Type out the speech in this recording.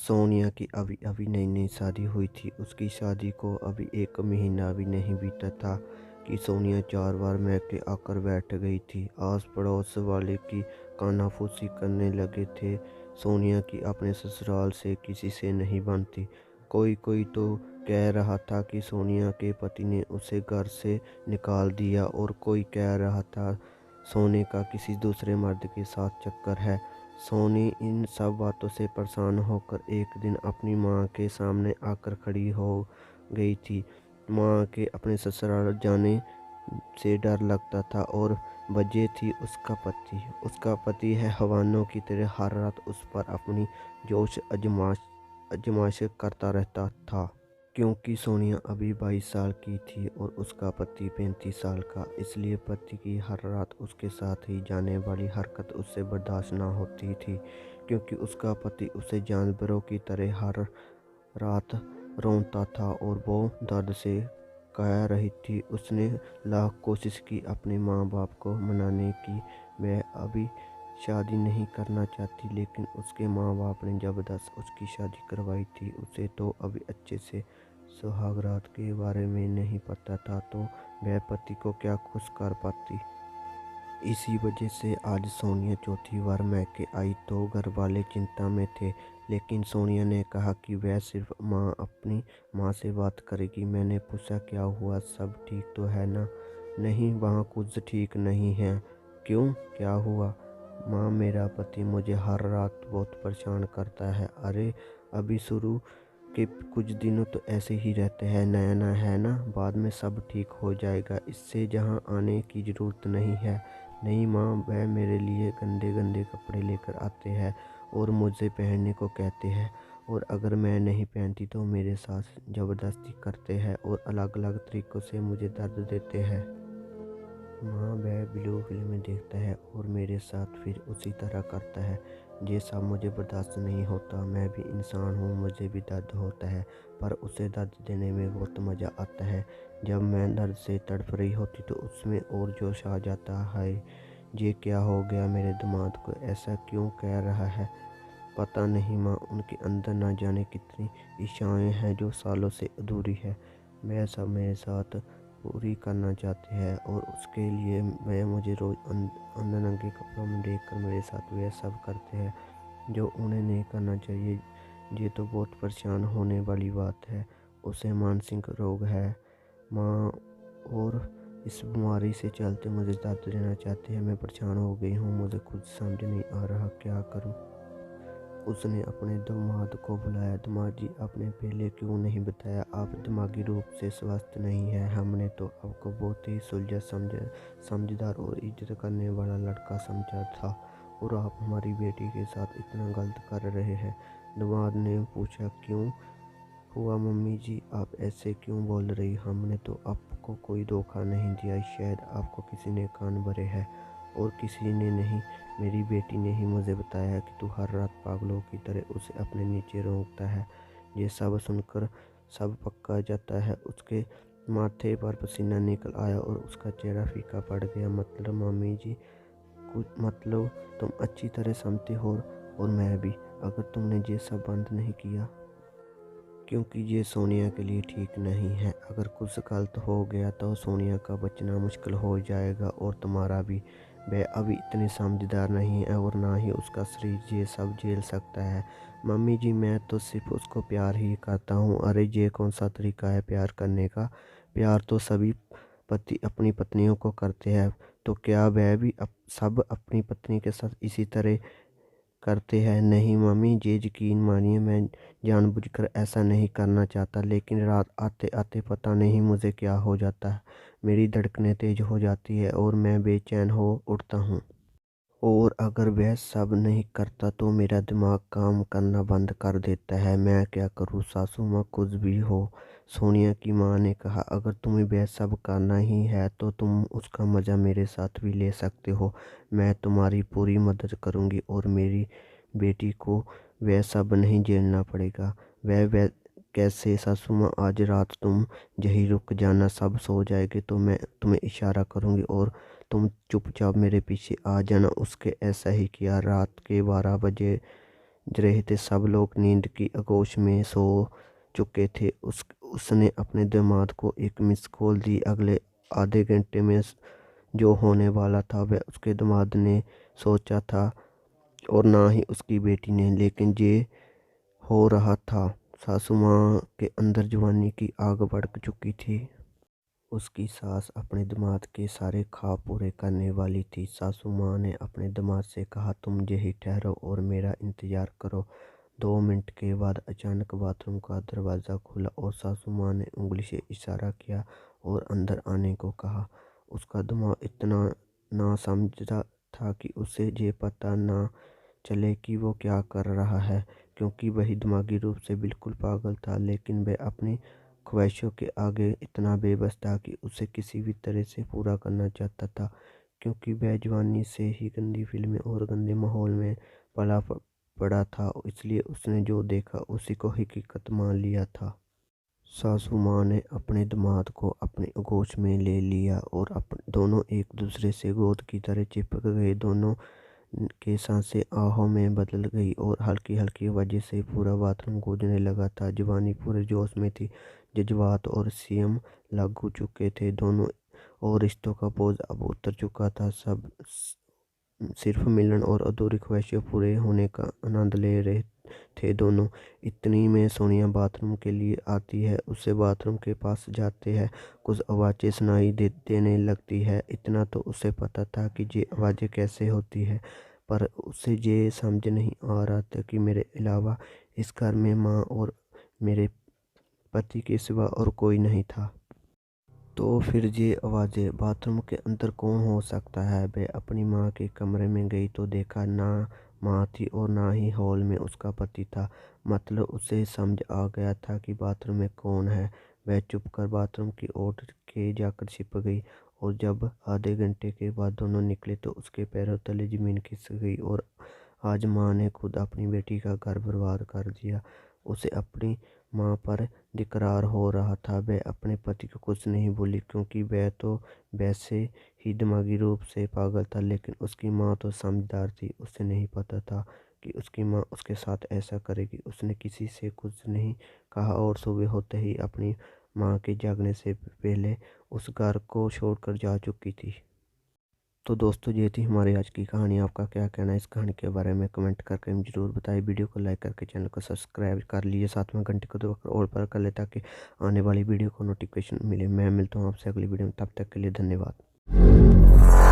सोनिया की अभी अभी नई नई शादी हुई थी। उसकी शादी को अभी 1 महीना भी नहीं बीता था कि सोनिया 4 बार मैके आकर बैठ गई थी। आस पड़ोस वाले की कानाफूसी करने लगे थे। सोनिया की अपने ससुराल से किसी से नहीं बनती। कोई कोई तो कह रहा था कि सोनिया के पति ने उसे घर से निकाल दिया, और कोई कह रहा था सोने का किसी दूसरे मर्द के साथ चक्कर है। सोनी इन सब बातों से परेशान होकर एक दिन अपनी माँ के सामने आकर खड़ी हो गई थी। माँ के अपने ससुराल जाने से डर लगता था, और वजह थी उसका पति है हवानों की तरह हर रात उस पर अपनी जोश आजमाइश करता रहता था। क्योंकि सोनिया अभी 22 साल की थी और उसका पति 35 साल का, इसलिए पति की हर रात उसके साथ ही जाने वाली हरकत उससे बर्दाश्त ना होती थी। क्योंकि उसका पति उसे जानवरों की तरह हर रात रोता था और वो दर्द से कह रही थी। उसने लाख कोशिश की अपने माँ बाप को मनाने की वह अभी शादी नहीं करना चाहती, लेकिन उसके माँ बाप ने ज़बरदस्त उसकी शादी करवाई थी। उसे तो अभी अच्छे से सुहागरात के बारे में नहीं पता था, तो वह पति को क्या खुश कर पाती। इसी वजह से आज सोनिया चौथी बार मैके आई तो घर वाले चिंता में थे। लेकिन सोनिया ने कहा कि वह सिर्फ अपनी माँ से बात करेगी। मैंने पूछा, क्या हुआ, सब ठीक तो है ना? नहीं, वहाँ कुछ ठीक नहीं है। क्यों, क्या हुआ? माँ, मेरा पति मुझे हर रात बहुत परेशान करता है। अरे, अभी शुरू के कुछ दिनों तो ऐसे ही रहते हैं, नया नया है ना, बाद में सब ठीक हो जाएगा। इससे जहाँ आने की ज़रूरत नहीं है। नहीं माँ, वह मेरे लिए गंदे गंदे कपड़े लेकर आते हैं और मुझे पहनने को कहते हैं, और अगर मैं नहीं पहनती तो मेरे साथ ज़बरदस्ती करते हैं और अलग अलग तरीक़ों से मुझे दर्द देते हैं। माँ, वह ब्लू फिल्में देखता है और मेरे साथ फिर उसी तरह करता है। ये सब मुझे बर्दाश्त नहीं होता। मैं भी इंसान हूँ, मुझे भी दर्द होता है, पर उसे दर्द देने में बहुत मज़ा आता है। जब मैं दर्द से तड़प रही होती तो उसमें और जोश आ जाता है। ये क्या हो गया मेरे दिमाग को, ऐसा क्यों कह रहा है? पता नहीं माँ, उनके अंदर ना जाने कितनी इच्छाएं हैं जो सालों से अधूरी है। वह सब मेरे साथ पूरी करना चाहते हैं, और उसके लिए वह मुझे रोज़ अंदर नंगे कपड़ों में देखकर मेरे साथ वह सब करते हैं जो उन्हें नहीं करना चाहिए। ये तो बहुत परेशान होने वाली बात है। उसे मानसिक रोग है माँ, और इस बीमारी से चलते मुझे दर्द देना चाहते हैं। मैं परेशान हो गई हूँ, मुझे खुद समझ नहीं आ रहा क्या करूँ। उसने अपने दामाद को बुलाया। दामाद जी, आपने पहले क्यों नहीं बताया? आप दिमागी रूप से स्वस्थ नहीं हैं। हमने तो आपको बहुत ही सुलझा समझदार और इज्जत करने वाला लड़का समझा था, और आप हमारी बेटी के साथ इतना गलत कर रहे हैं। दामाद ने पूछा, क्यों हुआ मम्मी जी, आप ऐसे क्यों बोल रही? हमने तो आपको कोई धोखा नहीं दिया। शायद आपको किसी ने कान भरे हैं, और किसी ने नहीं। मेरी बेटी ने ही मुझे बताया कि तू हर रात पागलों की तरह उसे अपने नीचे रोकता है। ये सब सुनकर सब पक्का जाता है। उसके माथे पर पसीना निकल आया और उसका चेहरा फीका पड़ गया। मतलब मम्मी जी, कुछ मतलब तुम अच्छी तरह समझते हो, और मैं भी, अगर तुमने ये सब बंद नहीं किया, क्योंकि ये सोनिया के लिए ठीक नहीं है। अगर कुछ गलत हो गया तो सोनिया का बचना मुश्किल हो जाएगा, और तुम्हारा भी। वह अभी इतनी समझदार नहीं है, और ना ही उसका शरीर ये सब झेल सकता है। मम्मी जी, मैं तो सिर्फ उसको प्यार ही करता हूँ। अरे, ये कौन सा तरीका है प्यार करने का? प्यार तो सभी पति अपनी पत्नियों को करते हैं, तो क्या वह भी सब अपनी पत्नी के साथ इसी तरह करते हैं? नहीं मम्मी, ये यकीन मानिए, मैं जानबूझकर ऐसा नहीं करना चाहता, लेकिन रात आते आते पता नहीं मुझे क्या हो जाता है। मेरी धड़कनें तेज हो जाती है और मैं बेचैन हो उठता हूँ। और अगर वह सब नहीं करता तो मेरा दिमाग काम करना बंद कर देता है। मैं क्या करूँ? सासू माँ कुछ भी हो। सोनिया की माँ ने कहा, अगर तुम्हें वह सब करना ही है तो तुम उसका मज़ा मेरे साथ भी ले सकते हो। मैं तुम्हारी पूरी मदद करूँगी, और मेरी बेटी को वह सब नहीं झेलना पड़ेगा। वह कैसे? सासू माँ, आज रात तुम यहीं रुक जाना, सब सो जाएंगे तो मैं तुम्हें इशारा करूँगी और तुम चुपचाप मेरे पीछे आ जाना। उसके ऐसा ही किया। रात के 12 बजे रहे थे। सब लोग नींद की आगोश में सो चुके थे। उसने अपने दामाद को एक मिस कॉल दी। अगले आधे घंटे में जो होने वाला था वह उसके दामाद ने सोचा था और ना ही उसकी बेटी ने, लेकिन ये हो रहा था। सासू माँ के अंदर जवानी की आग भड़क चुकी थी। उसकी सास अपने दामाद के सारे ख्वाब पूरे करने वाली थी। सासू माँ ने अपने दामाद से कहा, तुम यहीं ठहरो और मेरा इंतजार करो। 2 मिनट के बाद अचानक बाथरूम का दरवाज़ा खुला और सासू माँ ने उंगली से इशारा किया और अंदर आने को कहा। उसका दिमाग इतना नासमझ था कि उसे ये पता ना चले कि वो क्या कर रहा है, क्योंकि वही दिमागी रूप से बिल्कुल पागल था। लेकिन वह अपनी ख्वाहिशों के आगे इतना बेबस था कि उसे किसी भी तरह से पूरा करना चाहता था, क्योंकि वह जवानी से ही गंदी फिल्में और गंदे माहौल में पला पड़ा था। इसलिए उसने जो देखा उसी को हकीकत मान लिया था। सासू माँ ने अपने दामाद को अपनी आगोश में ले लिया और दोनों एक दूसरे से गोंद की तरह चिपक गए। दोनों के सांसें आहों में बदल गई और हल्की हल्की आवाज़ से पूरा बाथरूम गूंजने लगा था। जवानी पूरे जोश में थी। जज्बात और संयम लागू चुके थे दोनों, और रिश्तों का बोझ अब उतर चुका था। सब सिर्फ मिलन और अधूरी ख्वाहिशें पूरे होने का आनंद ले रहे थे दोनों। इतनी में सोनिया बाथरूम के लिए आती है। उसे बाथरूम के पास जाते हैं। कुछ आवाज़ें सुनाई देने लगती है। इतना तो उसे पता था कि ये आवाज़ें कैसे होती है, पर उसे ये समझ नहीं आ रहा था कि मेरे अलावा इस घर में माँ और मेरे पति के सिवा और कोई नहीं था। तो फिर ये आवाज़ें, बाथरूम के अंदर कौन हो सकता है? वह अपनी माँ के कमरे में गई तो देखा ना माँ थी और ना ही हॉल में उसका पति था। मतलब उसे समझ आ गया था कि बाथरूम में कौन है। वह चुप कर बाथरूम की ओर के जाकर छिप गई, और जब आधे घंटे के बाद दोनों निकले तो उसके पैरों तले ज़मीन खिसक गई। और आज माँ ने खुद अपनी बेटी का घर बर्बाद कर दिया। उसे अपनी माँ पर धिक्कार हो रहा था। वह अपने पति को कुछ नहीं बोली, क्योंकि वह तो वैसे ही दिमागी रूप से पागल था, लेकिन उसकी माँ तो समझदार थी। उसे नहीं पता था कि उसकी माँ उसके साथ ऐसा करेगी। उसने किसी से कुछ नहीं कहा और सुबह होते ही अपनी माँ के जागने से पहले उस घर को छोड़कर जा चुकी थी। तो दोस्तों, ये थी हमारी आज की कहानी। आपका क्या कहना है इस कहानी के बारे में? कमेंट करके मुझे ज़रूर बताइए। वीडियो को लाइक करके चैनल को सब्सक्राइब कर लीजिए, साथ में घंटे को दबाकर ऑल पर कर ले, ताकि आने वाली वीडियो को नोटिफिकेशन मिले। मैं मिलता हूँ आपसे अगली वीडियो में, तब तक के लिए धन्यवाद।